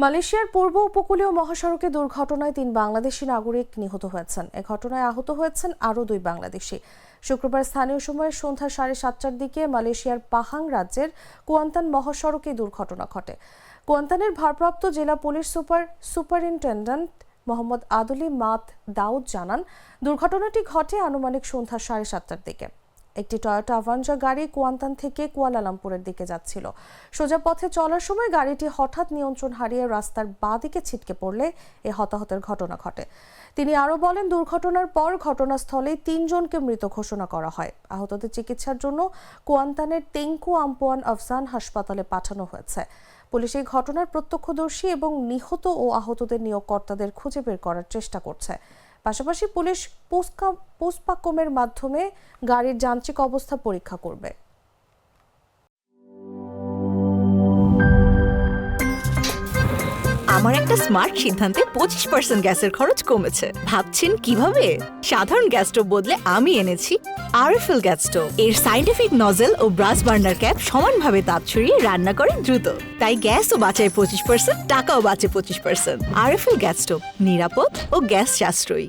মালয়েশিয়ার পূর্ব উপকূলীয় মহাসড়কে দুর্ঘটনায় ৩ বাংলাদেশি নাগরিক নিহত হয়েছেন। এ ঘটনায় আহত হয়েছেন আরও ২ বাংলাদেশি। শুক্রবার স্থানীয় সময় সন্ধ্যা 7:30টার দিকে মালয়েশিয়ার পাহাং রাজ্যের কুয়ান্তান মহাসড়কে দুর্ঘটনা ঘটে। কুয়ান্তানের ভারপ্রাপ্ত জেলা পুলিশ সুপারিনটেন্ডেন্ট মোহাম্মদ আদুলি মাত দাউদ জানান, দুর্ঘটনাটি ঘটে আনুমানিক সন্ধ্যা 7:30টার দিকে। একটি টয়োটা আভাঞ্জা গাড়ি কুয়ান্তান থেকে কুয়ালালামপুরের দিকে যাচ্ছিল। সোজা পথে চলার সময় গাড়িটি হঠাৎ নিয়ন্ত্রণ হারিয়ে রাস্তার বাঁ দিকে ছিটকে পড়লে এ হতাহতের ঘটনা ঘটে। তিনি আরও বলেন, দুর্ঘটনার পর ঘটনাস্থলেই ৩ জনকে মৃত ঘোষণা করা হয়। আহতদের চিকিৎসার জন্য কুয়ান্তানের তেঙ্কু আম্পুয়ান আফজান হাসপাতালে পাঠানো হয়েছে। পুলিশ এই ঘটনার প্রত্যক্ষদর্শী এবং নিহত ও আহতদের নিয়োগকর্তাদের খুঁজে বের করার চেষ্টা করছে। পাশাপাশি পুলিশ পোস্টমর্টমের মাধ্যমে গাড়ির যান্ত্রিক অবস্থা পরীক্ষা করবে। আমার একটা স্মার্ট সিদ্ধান্তে 25% গ্যাসের খরচ কমেছে। ভাবছেন কিভাবে? সাধারণ গ্যাস স্টোভ বদলে আমি এনেছি আরএফএল গ্যাস স্টোভ। এর সাইন্টিফিক নজল ও ব্রাস বার্নার ক্যাপ সমানভাবে তাপ ছড়িয়ে রান্না করে দ্রুত। তাই গ্যাসও বাঁচায় 25%, টাকাও বাঁচে 25%। আরএফএল গ্যাস স্টোভ নিরাপদ ও গ্যাস সাশ্রয়ী।